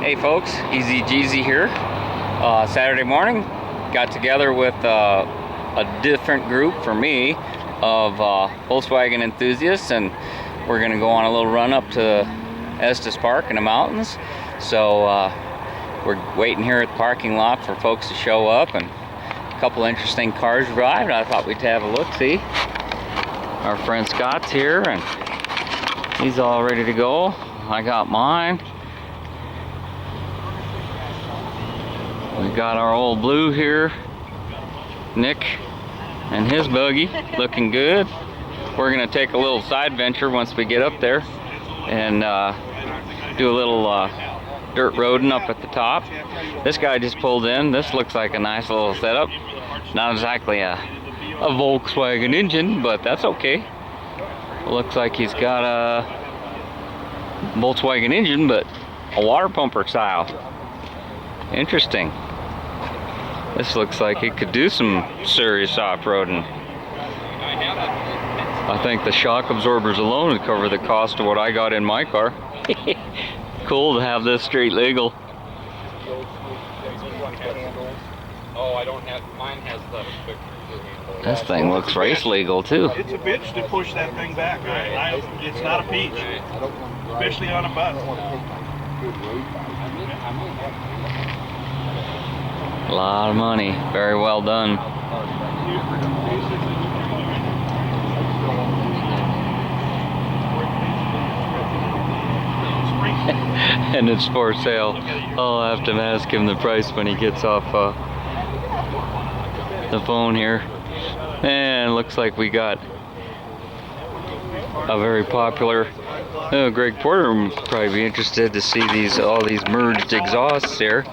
Hey folks, Easy Jeezy here. Saturday morning, got together with a different group for me of Volkswagen enthusiasts, and we're going to go on a little run up to Estes Park in the mountains. So we're waiting here at the parking lot for folks to show up, and a couple interesting cars arrived. I thought we'd have a look-see. Our friend Scott's here, and he's all ready to go. I got mine. We got our old blue here, Nick and his buggy, looking good. We're gonna take a little side venture once we get up there and do a little dirt roading up at the top. This guy just pulled in. This looks like a nice little setup. Not exactly a Volkswagen engine, but that's okay. Looks like he's got a Volkswagen engine, but a water pumper style. Interesting. This looks like it could do some serious off-roading. I think the shock absorbers alone would cover the cost of what I got in my car. Cool to have this street legal. Oh, I don't have, mine has the big cruiser handle. This thing looks race legal too. It's a bitch to push that thing back. It's not a peach, especially on a bus. A lot of money. Very well done. And it's for sale. I'll have to ask him the price when he gets off the phone here. And looks like we got a very popular Greg Porter would probably be interested to see all these merged exhausts here.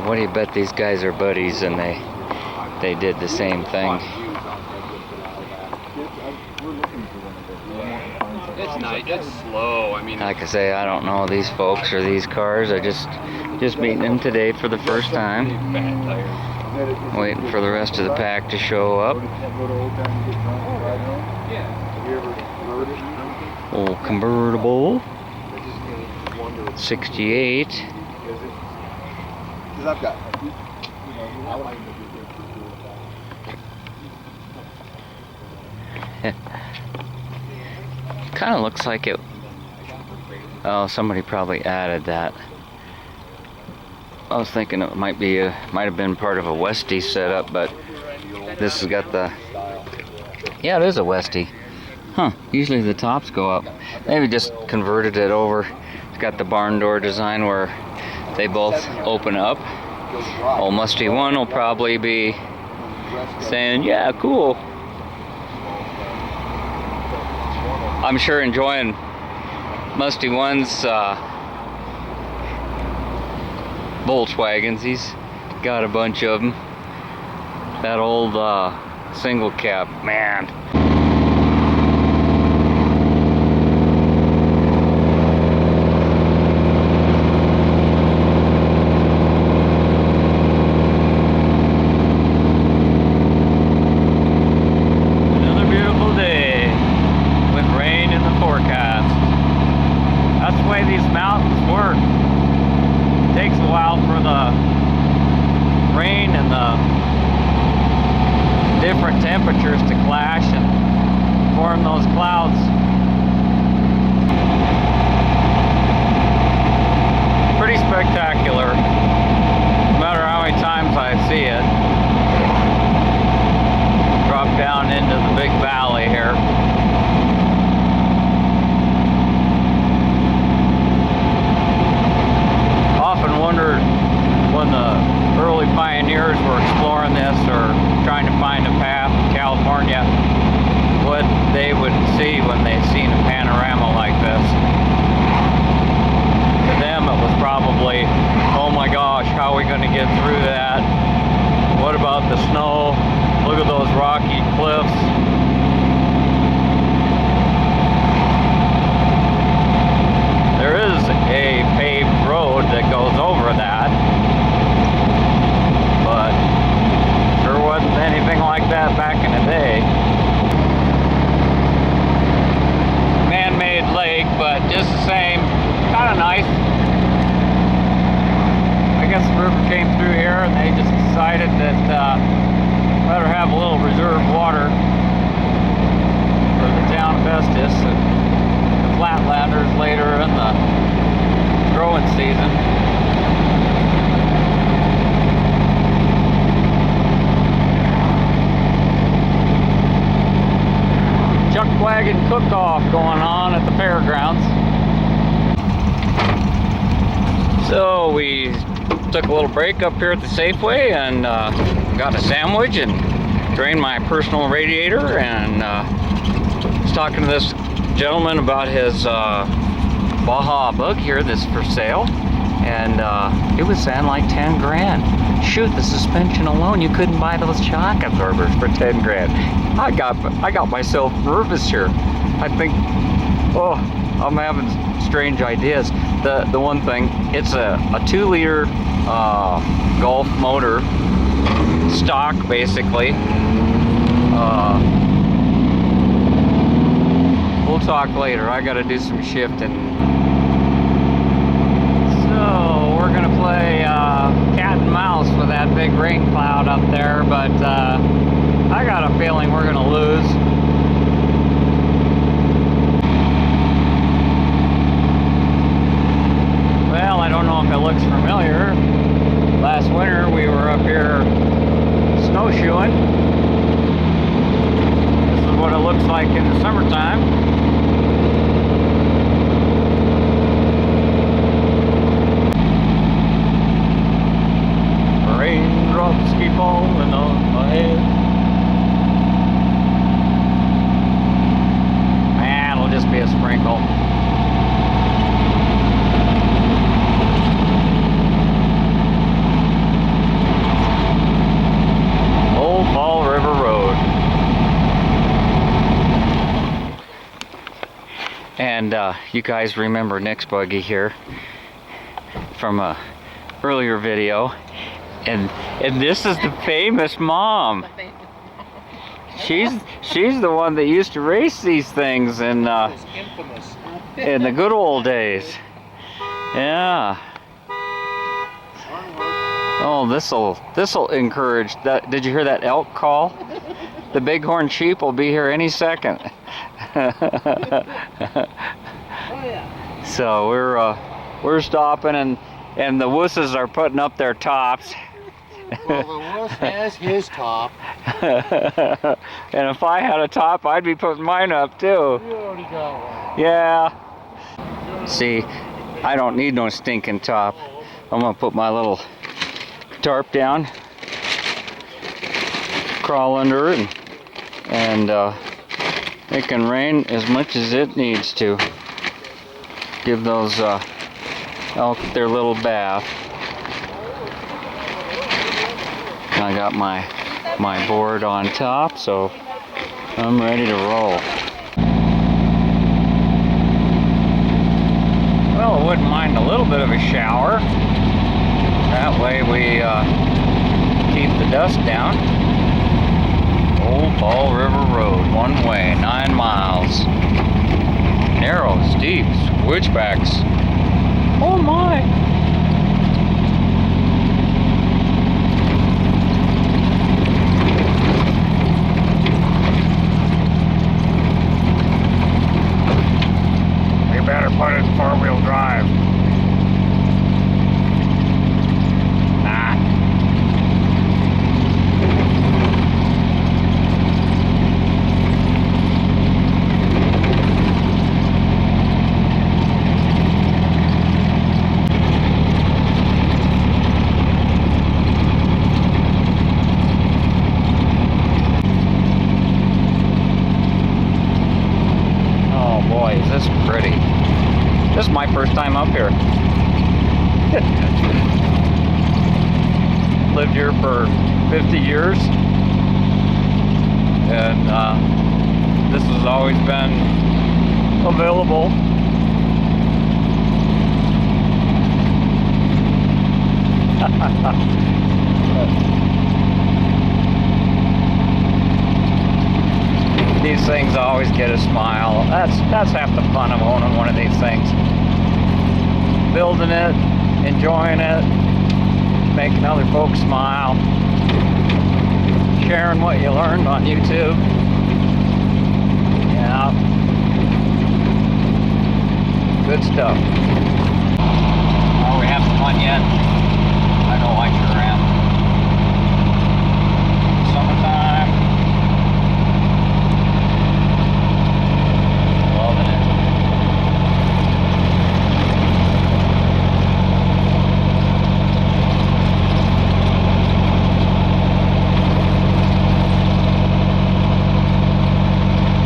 What do you bet these guys are buddies and they did the same thing? It's nice. It's slow. I mean, Like I say, I don't know these folks or these cars. I just meeting them today for the first time. Waiting for the rest of the pack to show up. Old convertible. 68. I've got. Kind of looks like it. Oh, somebody probably added that. I was thinking it might have been part of a Westie setup, but this has got the. Yeah, it is a Westie. Huh? Usually the tops go up. Maybe just converted it over. It's got the barn door design where they both open up. Old Musty One will probably be saying, "Yeah, cool." I'm sure enjoying Musty One's Volkswagens. He's got a bunch of them. That old single cab, man. That's the way these mountains work. It takes a while for the rain and the different temperatures to clash and form those clouds. Pretty spectacular, no matter how many times I see it. Drop down into the big valley here. Often wondered when the early pioneers were exploring this or trying to find a path to California, what they would see when they seen a panorama like this. To them it was probably, oh my gosh, how are we going to get through that? What about the snow? Look at those rocky cliffs. There is a paved road that goes over that, but sure wasn't anything like that back in the day. just the same. Kind of nice. I guess the river came through here and they just decided that better have a little reserve water for the town of Estes and the flatlanders later in the growing season. Chuck wagon cook-off going on at the fairgrounds. So we took a little break up here at the Safeway and got a sandwich and drained my personal radiator, and was talking to this gentleman about his Baja bug here that's for sale, and it was saying like 10 grand. Shoot, the suspension alone, you couldn't buy those shock absorbers for 10 grand. I got myself nervous here. I think, oh, I'm having strange ideas. The one thing, it's a 2-liter Golf motor, stock basically. We'll talk later. I gotta do some shifting. So we're gonna play cat and mouse with that big rain cloud up there, but I got a feeling we're gonna lose. Well, I don't know if it looks familiar. Last winter we were up here snowshoeing. This is what it looks like in the summertime. Raindrops keep falling on my head. It'll just be a sprinkle. Old Fall River Road. And you guys remember Nick's buggy here from a earlier video. And this is the famous mom. She's the one that used to race these things in the good old days. Yeah. Oh, this'll encourage that. Did you hear that elk call? The bighorn sheep will be here any second. So we're stopping, and the wusses are putting up their tops. Well, the wuss has his top. And if I had a top, I'd be putting mine up too. You already got one. Yeah. See, I don't need no stinking top. I'm gonna put my little tarp down, crawl under it, and it can rain as much as it needs to. Give those elk their little bath. I got my board on top, so I'm ready to roll. Well, I wouldn't mind a little bit of a shower. That way we keep the dust down. Old Fall River Road, one way, 9 miles. Narrow, steep, switchbacks. Oh my! Better put it in 4-wheel drive. Nah. Oh boy, is this pretty. This is my first time up here. Lived here for 50 years. And this has always been available. These things always get a smile. That's half the fun of owning one of these things. Building it, enjoying it, making other folks smile, sharing what you learned on YouTube. Yeah. Good stuff. Are we having fun yet? I know I sure am. Summertime. Loving it.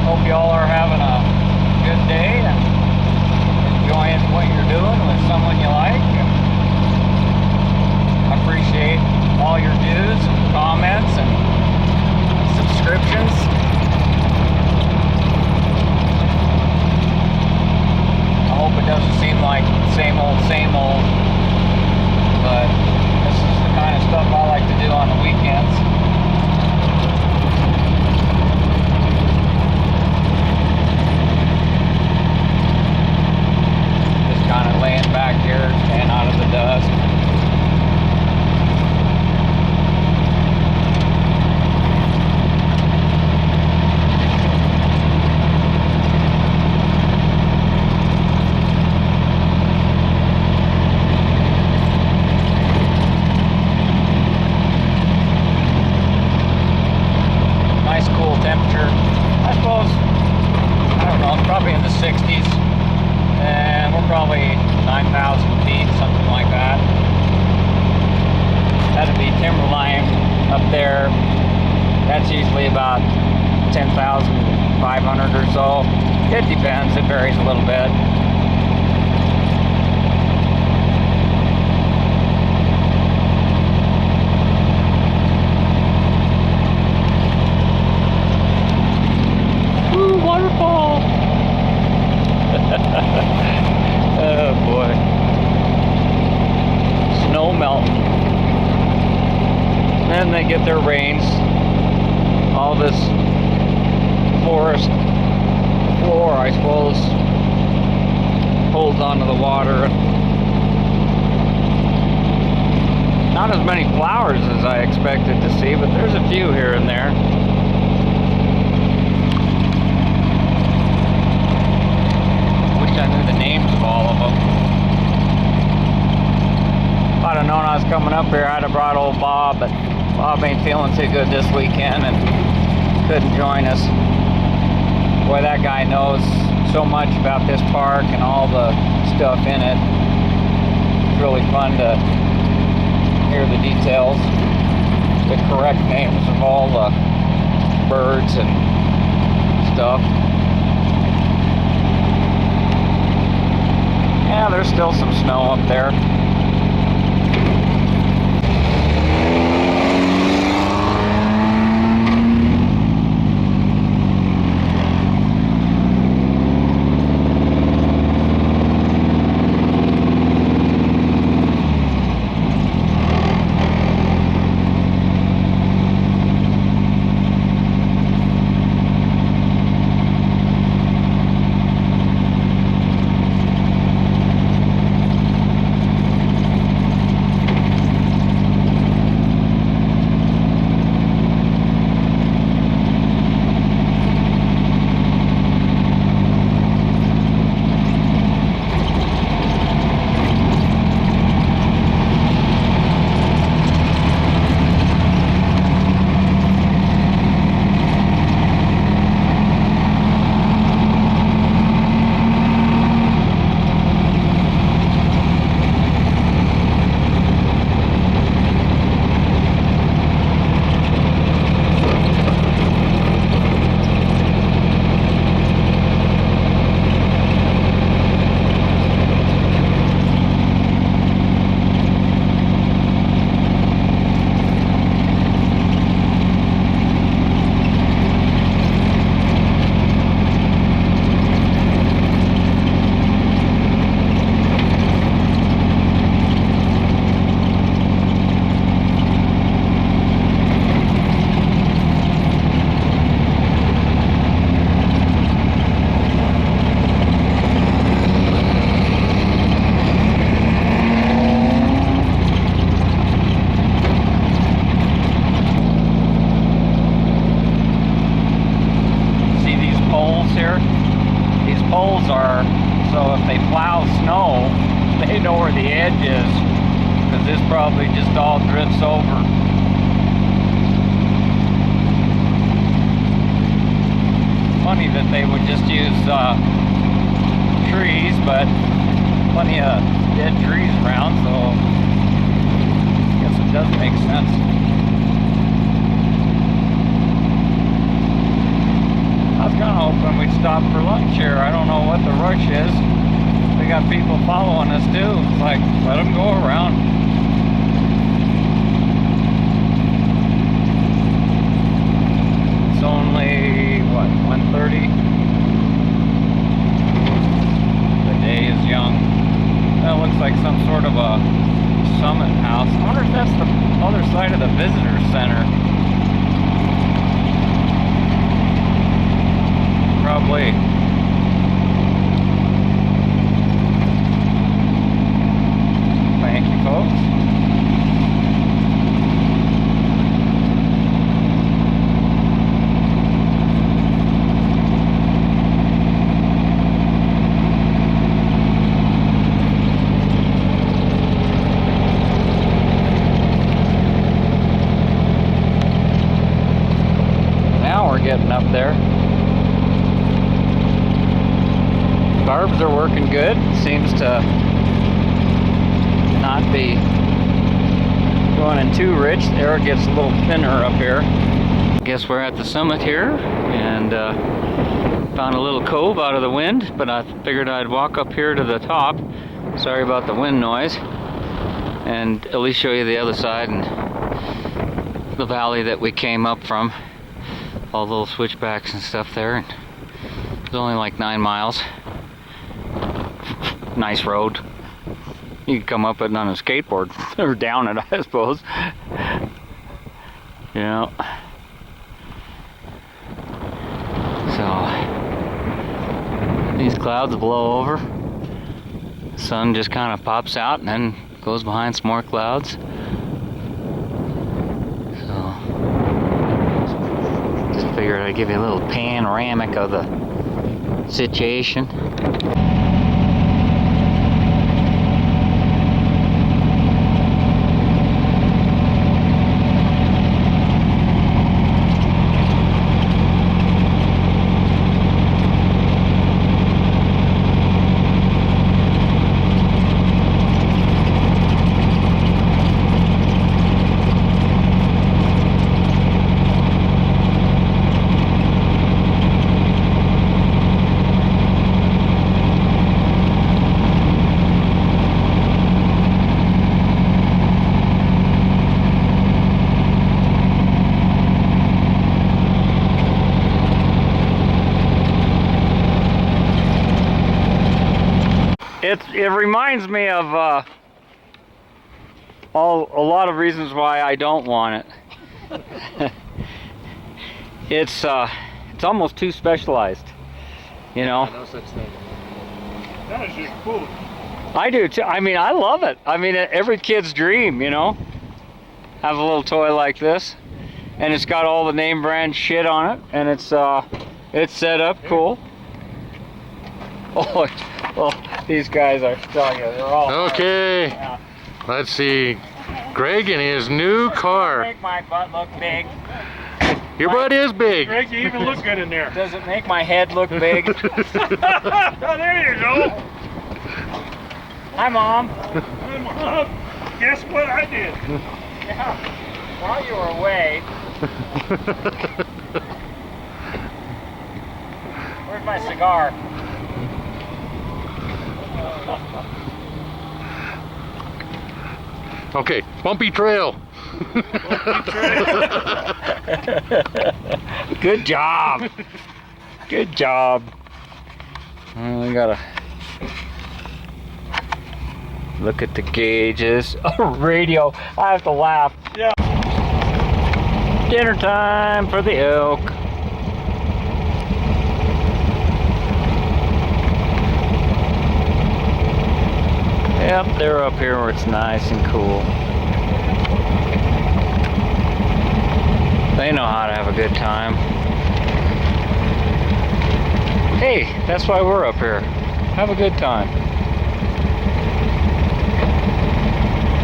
Hope y'all are having a good day and enjoying what you're doing with someone you like. I appreciate all your views and comments and subscriptions. I hope it doesn't seem like same old, but this is the kind of stuff I like to do on the weekends. Just kind of laying back here, staying out of the dust. Nice cool temperature. I suppose, I don't know, it's probably in the 60s. And we're probably 9,000 feet, something like that. That'd be timberline up there. That's usually about 10,500 or so. It depends, it varies a little bit. Ooh, waterfall! Oh boy. Snow melting. Then they get their rains. All this forest floor, I suppose, holds onto the water. Not as many flowers as I expected to see, but there's a few here and there. Wish I knew the names of all of them. If I'd have known I was coming up here, I'd have brought old Bob, but Bob ain't feeling too good this weekend and couldn't join us. Boy, that guy knows so much about this park and all the stuff in it. It's really fun to hear the details, the correct names of all the birds and stuff. Yeah, there's still some snow up there. these poles are, so if they plow snow, they know where the edge is, because this probably just all drifts over. Funny that they would just use trees, but plenty of dead trees around, so I guess it does make sense. I was kind of hoping we'd stop for lunch here. I don't know what the rush is. We got people following us too. It's like, let them go around. It's only, what, 1:30? The day is young. That looks like some sort of a summit house. I wonder if that's the other side of the visitor center. Probably. Thank you, folks. Now we're getting up there. Carbs are working good. Seems to not be going in too rich. The air gets a little thinner up here. Guess we're at the summit here, and found a little cove out of the wind, but I figured I'd walk up here to the top. Sorry about the wind noise. And at least show you the other side and the valley that we came up from. All the little switchbacks and stuff there. And it's only like 9 miles. Nice road. You can come up it on a skateboard or down it, I suppose. Yeah. So these clouds blow over. The sun just kind of pops out and then goes behind some more clouds. So just figured I'd give you a little panoramic of the situation. It reminds me of a lot of reasons why I don't want it. It's almost too specialized, you know. No such thing. That is just cool. I do too. I mean, I love it. I mean, every kid's dream, you know, have a little toy like this, and it's got all the name brand shit on it, and it's set up cool. Oh, well, these guys are telling you, they're all Okay, yeah. let's see. Greg in his new car. Make my butt look big. Your butt is big. Greg, you even look good in there. Does it make my head look big? Oh, there you go. Hi, Mom. Guess what I did? Yeah. While you were away. Where's my cigar? Okay, bumpy trail. Good job. Good job. We gotta look at the gauges. Oh, radio. I have to laugh. Yeah. Dinner time for the elk. Yep, they're up here where it's nice and cool. They know how to have a good time. Hey, Hey, that's why we're up here. Have a good time.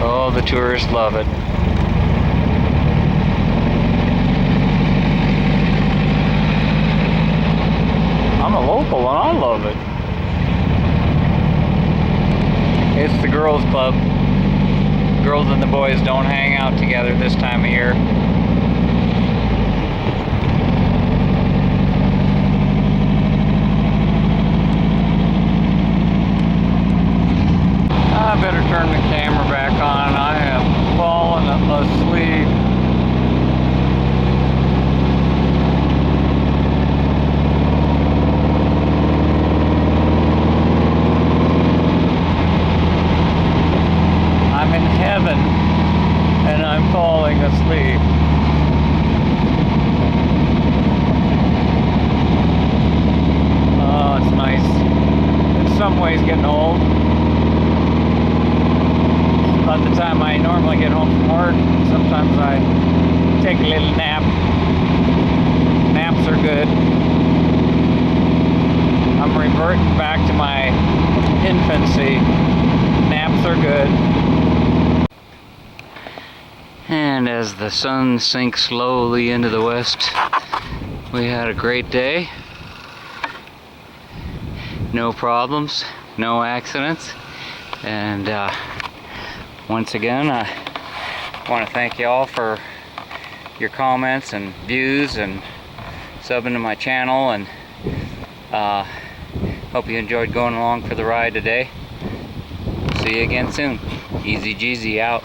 Oh, the tourists love it. I'm a local and I love it. It's the girls' club. Girls and the boys don't hang out together this time of year. I better turn the camera back on. I have fallen asleep. I'm in heaven and I'm falling asleep. Oh, it's nice. In some ways getting old. About the time I normally get home from work, sometimes I take a little nap. Naps are good. I'm reverting back to my infancy. Naps are good. And as the sun sinks slowly into the west, we had a great day. No problems, no accidents, and once again, I want to thank you all for your comments and views and subbing to my channel, and hope you enjoyed going along for the ride today. See you again soon. Easy Jeezy out.